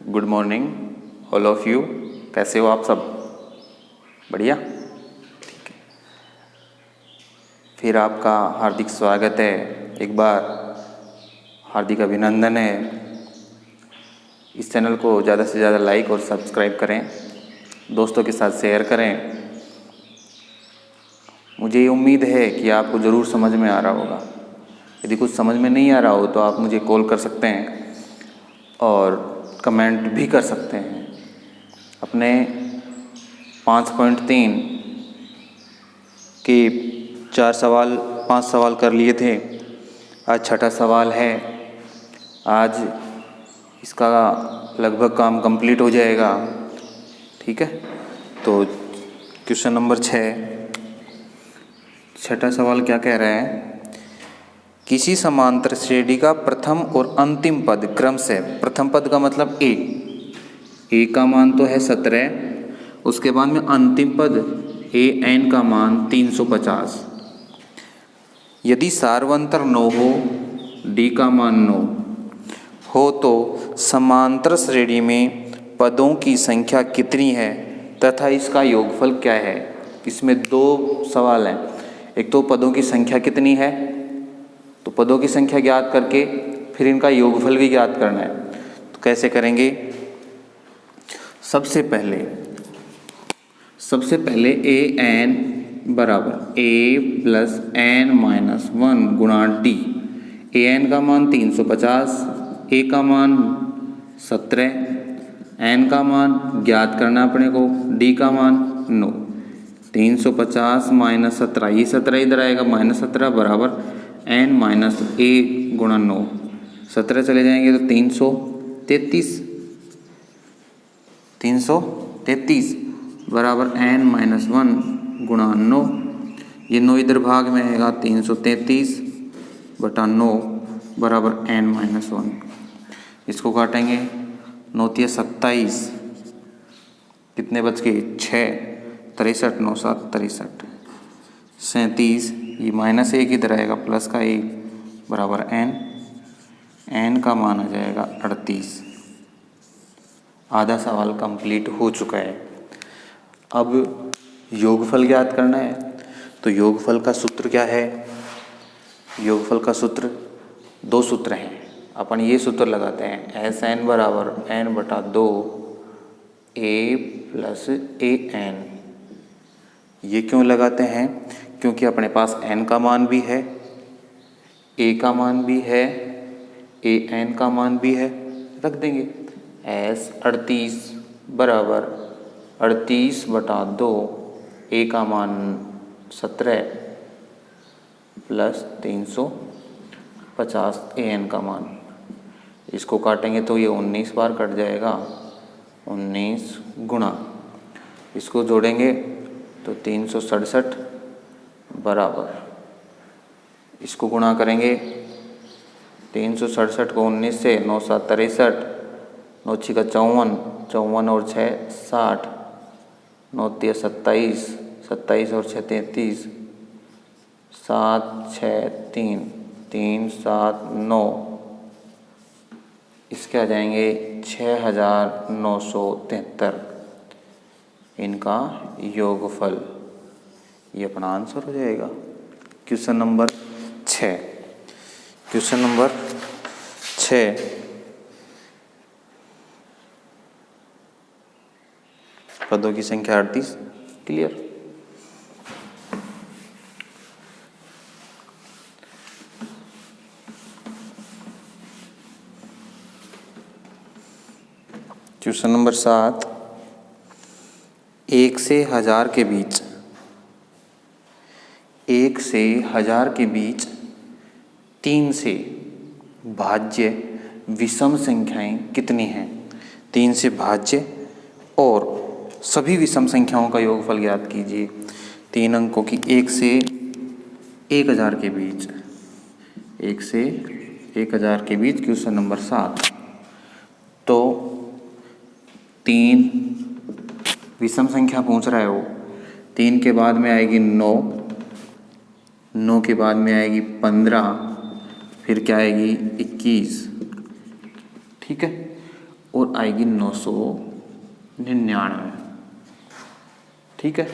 Good morning all of you. कैसे हो आप सब? बढ़िया, ठीक है। फिर आपका हार्दिक स्वागत है, एक बार हार्दिक अभिनंदन है। इस चैनल को ज़्यादा से ज़्यादा लाइक और सब्सक्राइब करें, दोस्तों के साथ शेयर करें। मुझे ये उम्मीद है कि आपको ज़रूर समझ में आ रहा होगा। यदि कुछ समझ में नहीं आ रहा हो तो आप मुझे कॉल कर सकते हैं और कमेंट भी कर सकते हैं। अपने 5.3 के 5 सवाल कर लिए थे। आज छठा सवाल है। आज इसका लगभग काम कंप्लीट हो जाएगा, ठीक है। तो क्वेश्चन नंबर 6, छठा सवाल क्या कह रहा है? किसी समांतर श्रेणी का प्रथम और अंतिम पद क्रम से, प्रथम पद का मतलब ए का मान तो है 17, उसके बाद में अंतिम पद an का मान 350। यदि सार्वंतर 9 हो, d का मान 9 हो तो समांतर श्रेणी में पदों की संख्या कितनी है तथा इसका योगफल क्या है? इसमें दो सवाल हैं। एक तो पदों की संख्या कितनी है, तो पदों की संख्या ज्ञात करके फिर इनका योगफल भी ज्ञात करना है। तो कैसे करेंगे? सबसे पहले ए एन बराबर ए प्लस एन माइनस 1 गुणा डी। ए एन का मान 350, ए का मान 17, एन का मान ज्ञात करना अपने को, डी का मान 9। 350 माइनस 17, ये 17 इधर आएगा, माइनस 17 बराबर एन माइनस ए गुणा 9। 17 चले जाएंगे तो 333 बराबर एन माइनस 1 गुणा 9। ये 9 इधर भाग में आएगा, 333 बटा 9 बराबर एन माइनस 1। इसको काटेंगे, 9 × 27, कितने बच गए? 6, 63, 9 × 7 63, 37। ये माइनस 1 इधर आएगा, प्लस का 1 बराबर एन का मान आ जाएगा 38। आधा सवाल कंप्लीट हो चुका है। अब योगफल ज्ञात करना है। तो योगफल का सूत्र क्या है? योगफल का सूत्र, दो सूत्र हैं। अपन ये सूत्र लगाते हैं, एस एन बराबर एन बटा 2 ए प्लस ए एन। ये क्यों लगाते हैं? क्योंकि अपने पास एन का मान भी है, ए का मान भी है, ए एन का मान भी है। रख देंगे एस 38 बराबर 38 बटा 2, ए का मान 17 प्लस 350 ए एन का मान। इसको काटेंगे तो ये 19 बार कट जाएगा, 19 गुणा, इसको जोड़ेंगे तो 367 बराबर, इसको गुणा करेंगे 367 को 19 से, 9 × 7 63, 9 × 6 = 54, 54 और 6 60, 9 × 3 = 27, 27 और 6 33, 7 6 3 3 7 9, इसके आ जाएंगे 6973 इनका योगफल। ये अपना आंसर हो जाएगा। क्वेश्चन नंबर 6, क्वेश्चन नंबर 6, पदों की संख्या 38। क्लियर? क्वेश्चन नंबर 7, 1 से 1000 के बीच, 1 से 1000 के बीच 3 से भाज्य विषम संख्याएं कितनी हैं? 3 से भाज्य और सभी विषम संख्याओं का योगफल ज्ञात कीजिए। 3 अंकों की, 1 से 1000 के बीच, 1 से 1000 के बीच क्वेश्चन नंबर 7। तो 3 विषम संख्या पूछ रहा है वो। 3 के बाद में आएगी 9, 9 के बाद में आएगी 15, फिर क्या आएगी 21, ठीक है। और आएगी 999। ठीक है,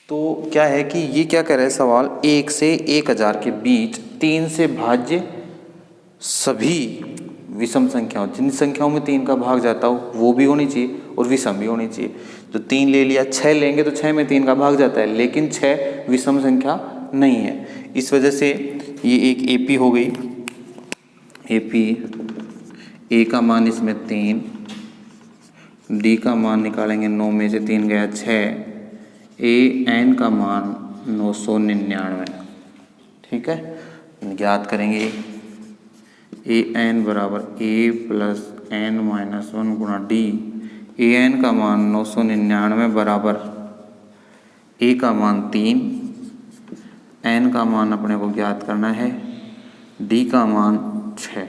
तो क्या है कि ये क्या कर रहा है सवाल, 1 से 1000 के बीच 3 से भाज्य सभी विषम संख्याओं, जिन संख्याओं में 3 का भाग जाता हो वो भी होनी चाहिए और विषम भी होनी चाहिए। तो 3 ले लिया, 6 लेंगे तो 6 में 3 का भाग जाता है, लेकिन 6 विषम संख्या नहीं है। इस वजह से ये एक एपी हो गई। एपी, ए का मान इसमें 3, डी का मान निकालेंगे, 9 में से 3 गया 6, ए एन का मान 999। ठीक है, ज्ञात करेंगे ए एन बराबर ए प्लस एन माइनस 1 गुणा डी। ए एन का मान 999 बराबर ए का मान 3, एन का मान अपने को ज्ञात करना है, डी का मान 6।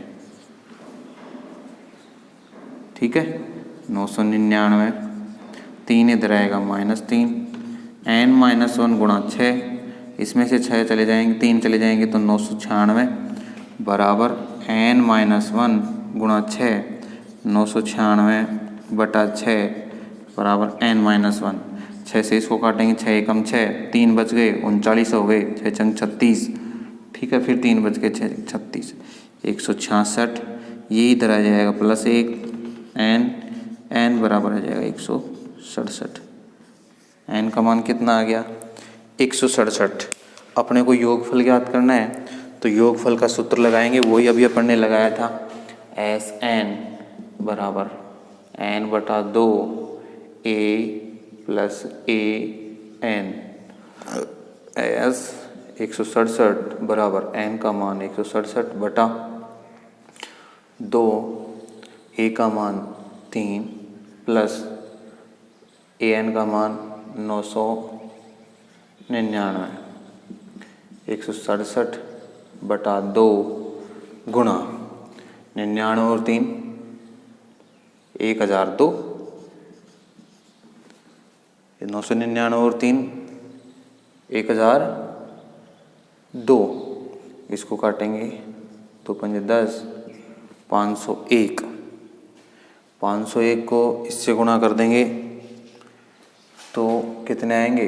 ठीक है, 999, 3 इधर आएगा -3, एन माइनस 1 गुणा 6, इसमें से 6 चले जाएंगे, 3 चले जाएंगे तो 996 बराबर एन माइनस 1 गुणा 6, 996 बटा 6 बराबर एन माइनस 1। 6 से इसको काटेंगे, 6 एकम 6, 3 बच गए, 39 हो गए, 6 चंग 36। ठीक है, फिर 3 बच गए, 6 36, 166। ये इधर आ जाएगा +1, एन बराबर आ जाएगा 167। एन का मान कितना आ गया, 167। अपने को योगफल ज्ञात करना है, तो योगफल का सूत्र लगाएंगे, वही अभी अपन ने लगाया था, एस एन बराबर एन बटा 2 ए प्लस ए एन। एस 167 बराबर एन का मान 167 बटा 2, ए का मान 3 प्लस ए एन का मान 999। 167 बटा 2 गुणा 99 और 3 1002, 999 और 3 1002। इसको काटेंगे तो 5 10, 501। 501 को इससे गुणा कर देंगे तो कितने आएंगे,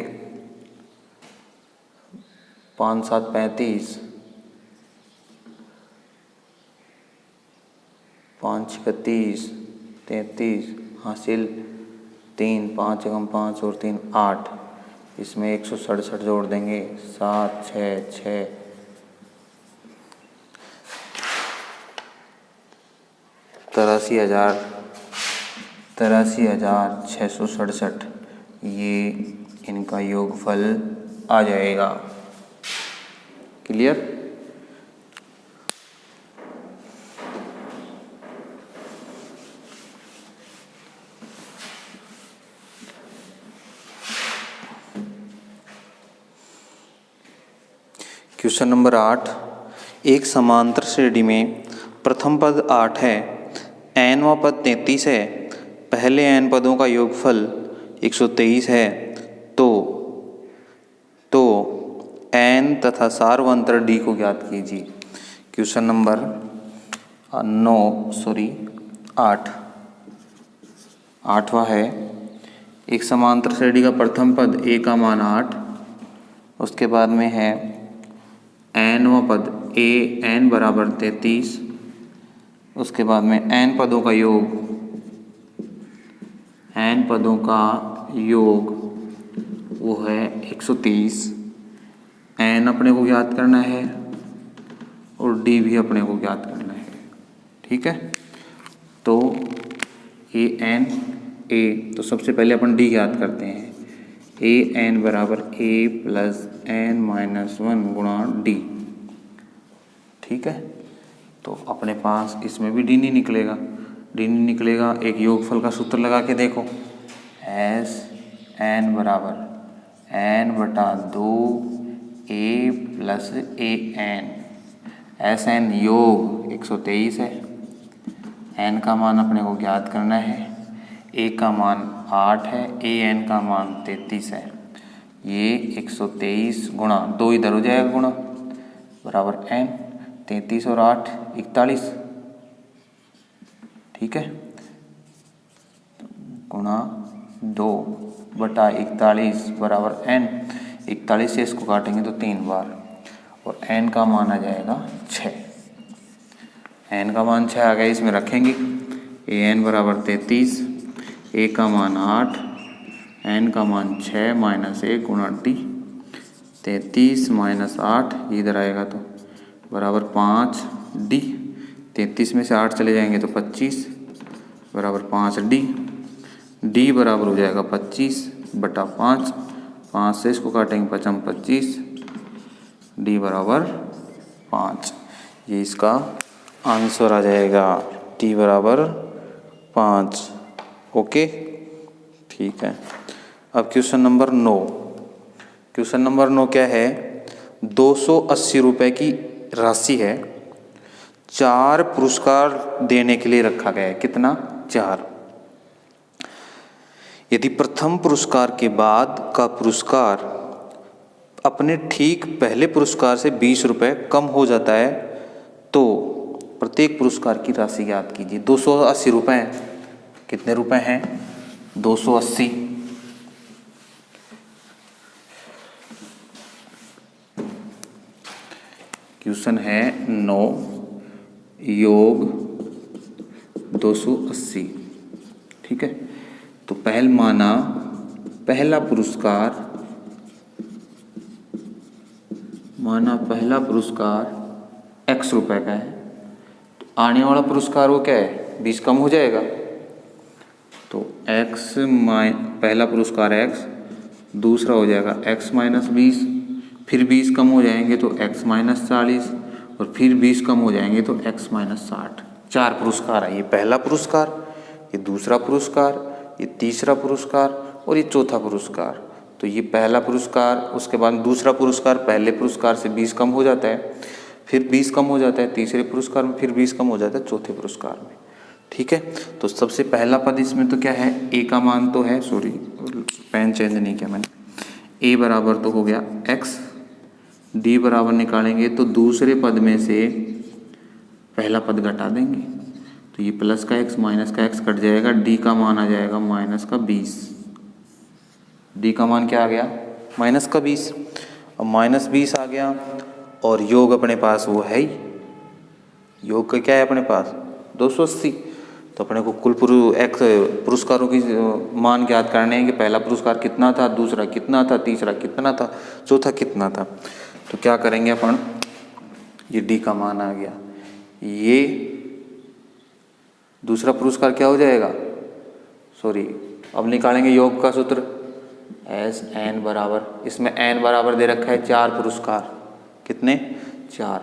5 7 35, 5 36 33, हासिल 3, 5 एकम 5 और 3 8। इसमें 167 जोड़ देंगे, 7 6 6, 83,667। ये इनका योगफल आ जाएगा। क्लियर? क्वेश्चन नंबर 8, एक समांतर श्रेणी में प्रथम पद 8 है, nवां पद 33 है, पहले n पदों का योगफल 123 है, तो n तथा सार्वंतर d को ज्ञात कीजिए। क्वेश्चन नंबर 8वां है, एक समांतर श्रेणी का प्रथम पद a का मान 8, उसके बाद में है nवां पद a n बराबर 33, उसके बाद में n पदों का योग वो है 130। n अपने को ज्ञात करना है और d भी अपने को ज्ञात करना है। ठीक है, तो तो सबसे पहले अपन d ज्ञात करते हैं। a n बराबर a प्लस n माइनस 1 गुणा d। ठीक है, तो अपने पास इसमें भी d नहीं निकलेगा, एक योगफल का सूत्र लगा के देखो, एस n बराबर n बटा 2 a plus a n. S n योग 123 है, n का मान अपने को ज्ञात करना है, a का मान 8 है, a n का मान 33 है। ये 123 गुणा 2 इधर हो जाएगा गुणा बराबर n, 33 और 8 41। ठीक है, गुणा 2 बटा 41 बराबर n। 41 से इसको काटेंगे तो 3 बार और n का मान आ जाएगा 6। n का मान 6 आ गया, इसमें रखेंगे an बराबर 33, a का मान 8, n का मान 6 माइनस 1 गुणा d। 33 माइनस 8 इधर आएगा तो बराबर 5d। 33 में से 8 चले जाएंगे तो 25 बराबर 5d। d बराबर हो जाएगा 25 बटा 5। 5 से इसको काटेंगे 5 25, d बराबर 5। ये इसका आंसर आ जाएगा, d बराबर 5। ओके, ठीक है। अब क्वेश्चन नंबर 9। क्वेश्चन नंबर 9 क्या है? 280 रुपये की राशि है, 4 पुरस्कार देने के लिए रखा गया है। कितना? 4। यदि प्रथम पुरस्कार के बाद का पुरस्कार अपने ठीक पहले पुरस्कार से 20 रुपये कम हो जाता है तो प्रत्येक पुरस्कार की राशि ज्ञात कीजिए। 280 रुपये हैं। कितने रुपए हैं? 280। क्वेश्चन है 9 योग 280। ठीक है, तो पहला पुरस्कार x रुपए का है, तो आने वाला पुरस्कार वो क्या है? 20 कम हो जाएगा, तो पहला पुरस्कार x, दूसरा हो जाएगा x माइनस 20, फिर 20 कम हो जाएंगे तो x माइनस 40, और फिर 20 कम हो जाएंगे तो x माइनस 60। 4 पुरस्कार है। ये पहला पुरस्कार, ये दूसरा पुरस्कार, ये तीसरा पुरस्कार और ये चौथा पुरस्कार। तो ये पहला पुरस्कार, उसके बाद दूसरा पुरस्कार पहले पुरस्कार से 20 कम हो जाता है, फिर 20 कम हो जाता है तीसरे पुरस्कार में, फिर 20 कम हो जाता है चौथे पुरस्कार में। ठीक है, तो सबसे पहला पद इसमें तो क्या है? a का मान तो है, सॉरी पेन चेंज नहीं किया मैंने। a बराबर तो हो गया x, d बराबर निकालेंगे तो दूसरे पद में से पहला पद घटा देंगे, तो ये प्लस का x माइनस का x कट जाएगा, d का मान आ जाएगा माइनस का 20। d का मान क्या आ गया? माइनस का 20। अब माइनस 20 आ गया और योग अपने पास वो है ही, योग का क्या है अपने पास? 280। तो अपने को कुल पुरस्कारों की मान ज्ञात करने हैं कि पहला पुरस्कार कितना था, दूसरा कितना था, तीसरा कितना था, चौथा कितना था। तो क्या करेंगे अपन? ये d का मान आ गया, ये दूसरा पुरस्कार क्या हो जाएगा? अब निकालेंगे योग का सूत्र एस एन बराबर, इसमें n बराबर दे रखा है 4 पुरस्कार। कितने? 4।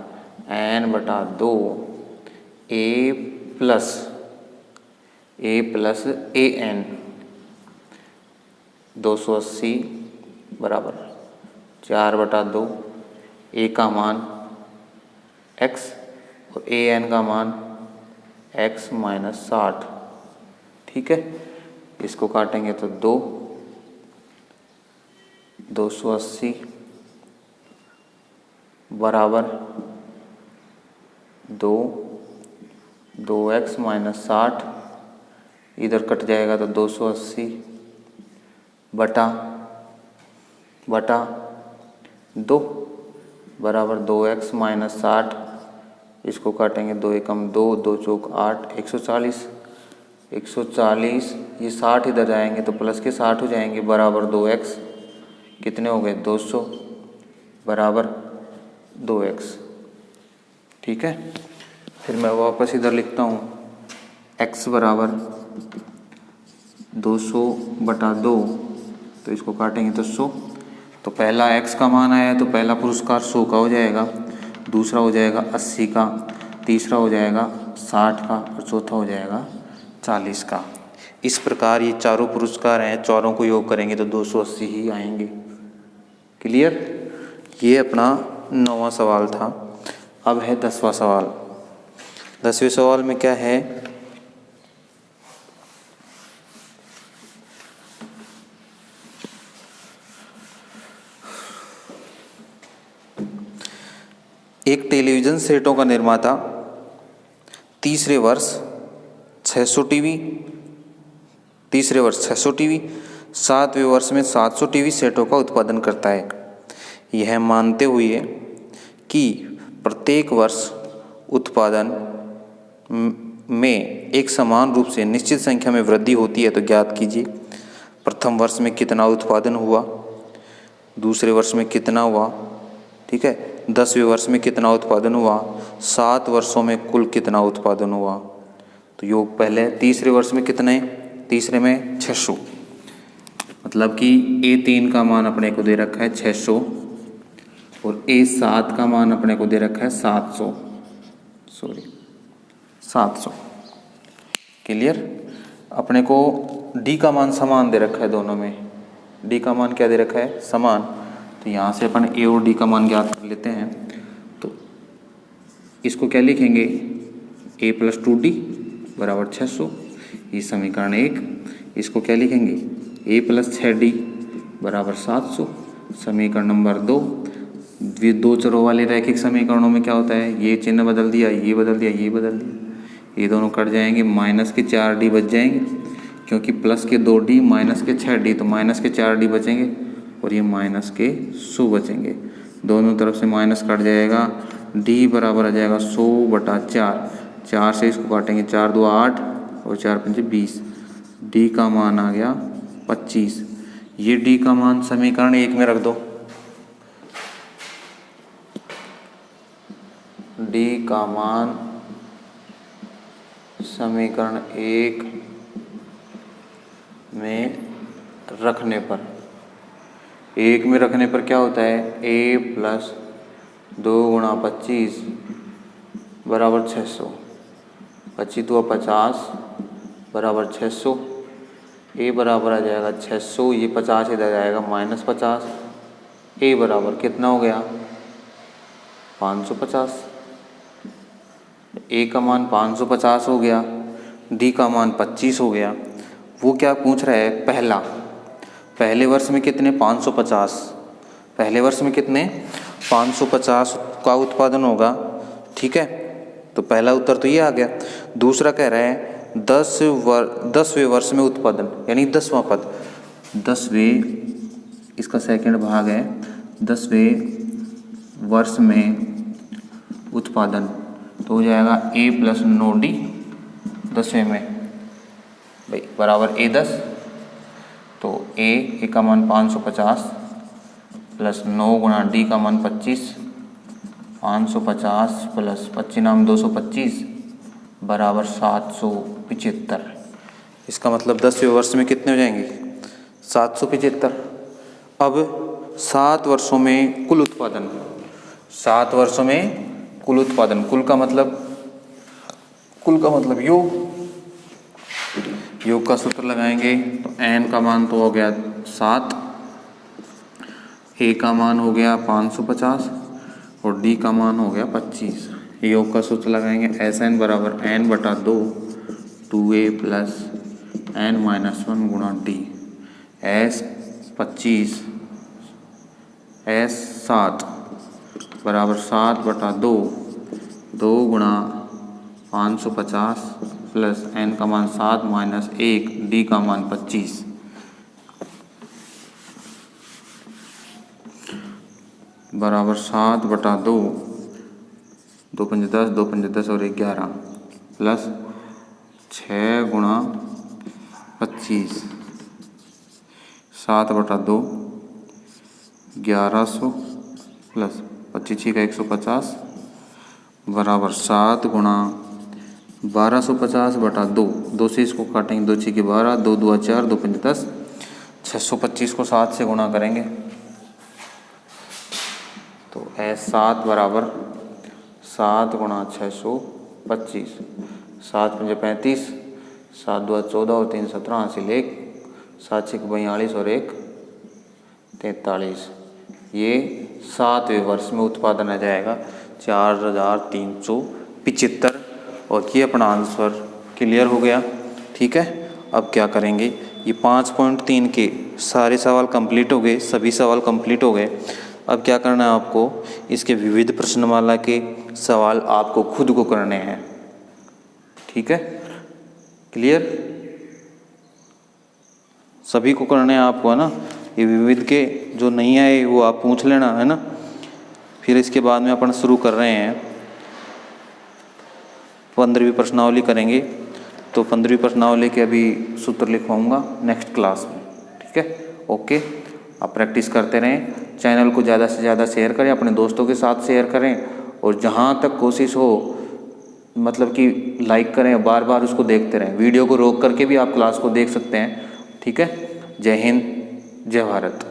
n बटा 2 a प्लस ए एन 280 बराबर 4 बटा 2, a का मान x और ए एन का मान x माइनस 60। ठीक है, इसको काटेंगे तो 280 बराबर 2x माइनस 60, इधर कट जाएगा तो 280 बटा 2 बराबर 2x माइनस 60। इसको काटेंगे 2 एकम 2, 2 चौक 8, 140। ये 60 इधर जाएंगे तो प्लस के 60 हो जाएंगे बराबर 2x। कितने हो गए? 200 बराबर 2x। ठीक है, फिर मैं वापस इधर लिखता हूँ x बराबर 200 बटा 2, तो इसको काटेंगे तो 100। तो पहला x का मान आया तो पहला पुरस्कार 100 का हो जाएगा, दूसरा हो जाएगा 80 का, तीसरा हो जाएगा 60 का और चौथा हो जाएगा 40 का। इस प्रकार ये चारों पुरस्कार हैं, चारों को योग करेंगे तो 280 ही आएंगे। क्लियर? ये अपना 9वां सवाल था। अब है 10वां सवाल। 10वें सवाल में क्या है? एक टेलीविज़न सेटों का निर्माता तीसरे वर्ष 600 टीवी तीसरे वर्ष 600 टीवी, 7वें वर्ष में 700 टीवी सेटों का उत्पादन करता है। यह मानते हुए कि प्रत्येक वर्ष उत्पादन में एक समान रूप से निश्चित संख्या में वृद्धि होती है, तो ज्ञात कीजिए प्रथम वर्ष में कितना उत्पादन हुआ, दूसरे वर्ष में कितना हुआ, ठीक है, 10वें वर्ष में कितना उत्पादन हुआ, 7 वर्षों में कुल कितना उत्पादन हुआ। तो योग पहले तीसरे वर्ष में कितने, तीसरे में 600, मतलब कि A3 का मान अपने को दे रखा है 600 और A7 का मान अपने को दे रखा है 700। क्लियर। अपने को D का मान समान दे रखा है दोनों में, D का मान क्या दे रखा है, समान। तो यहाँ से अपन A और D का मान ज्ञात कर लेते हैं। तो इसको क्या लिखेंगे, A + 2D बराबर 600, ये समीकरण 1। इसको क्या लिखेंगे, A + 6D बराबर 700, समीकरण नंबर 2। दो चरों वाले रैखिक समीकरणों में क्या होता है, ये चिन्ह बदल दिया, ये बदल दिया, ये बदल दिया, ये दोनों कट जाएंगे, माइनस के 4D बच जाएंगे, क्योंकि प्लस के 2D माइनस के 6D, तो माइनस के 4D बचेंगे और ये माइनस के 100 बचेंगे। दोनों तरफ से माइनस कट जाएगा, D बराबर आ जाएगा 100/4। 4 से इसको काटेंगे, 4 2 8 और 4 5 20। D का मान आ गया 25। ये D का मान समीकरण 1 में रख दो। D का मान समीकरण 1 में रखने पर, 1 में रखने पर क्या होता है, A + 2 × 25 बराबर 600, 25 × 50 बराबर 600। A बराबर आ जाएगा 600, ये 50 इधर जाएगा -50। A बराबर कितना हो गया, 550। A का मान 550 हो गया, D का मान 25 हो गया। वो क्या पूछ रहा है, पहले वर्ष में कितने, 550, पहले वर्ष में कितने 550 का उत्पादन होगा, ठीक है। तो पहला उत्तर तो ये आ गया। दूसरा कह रहा है 10वें वर्ष में उत्पादन, यानी 10वां पद, 10वें इसका सेकंड भाग है, 10वें वर्ष में उत्पादन, तो हो जाएगा A + 9D 10वें में भाई बराबर A10। तो A का मान 550 + 9 × D का मान 25, 550 + 25 225 बराबर 775। इसका मतलब 10वें वर्ष में कितने हो जाएंगे, 775। अब 7 वर्षों में कुल उत्पादन, 7 वर्षों में कुल उत्पादन, कुल का मतलब योग का सूत्र लगाएंगे। तो n का मान तो हो गया 7, A का मान हो गया 550 और D का मान हो गया 25। योग का सूत्र लगाएंगे, Sn बराबर n/2 2A + n-1 × D। S25 S7 बराबर 7/2 2 × 550 प्लस n का मान 7 - 1 D का मान 25 बराबर 7/2 2 5 10 2 5 10 और 1 11 प्लस 6 × 25 7/2 1100 प्लस 25 का 150 बराबर 7 × 1250/2। 2 से इसको काटेंगे, 2 6 12 2 2 4 2 5 10 625 को 7 से गुणा करेंगे तो S7 बराबर 7 × 625 7 5 35 7 2 14 और 3 17 हासिल 1 7 6 42 और 1 43। ये 7वें वर्ष में उत्पादन आ जाएगा 4375 और ये अपना आंसर क्लियर हो गया। ठीक है, अब क्या करेंगे, ये 5.3 के सारे सवाल कंप्लीट हो गए, सभी सवाल कंप्लीट हो गए। अब क्या करना है आपको, इसके विविध प्रश्नमाला के सवाल आपको खुद को करने हैं। ठीक है, क्लियर। सभी को करने हैं आपको, है ना। ये विविध के जो नहीं आए वो आप पूछ लेना, है ना। फिर इसके बाद में अपन शुरू कर रहे हैं 15वीं प्रश्नावली करेंगे। तो 15वीं प्रश्नावली के अभी सूत्र लिखवाऊंगा नेक्स्ट क्लास में, ठीक है। ओके, आप प्रैक्टिस करते रहें। चैनल को ज़्यादा से ज़्यादा शेयर करें, अपने दोस्तों के साथ शेयर करें, और जहाँ तक कोशिश हो मतलब कि लाइक करें, बार बार उसको देखते रहें। वीडियो को रोक करके भी आप क्लास को देख सकते हैं, ठीक है। जय हिंद, जय भारत।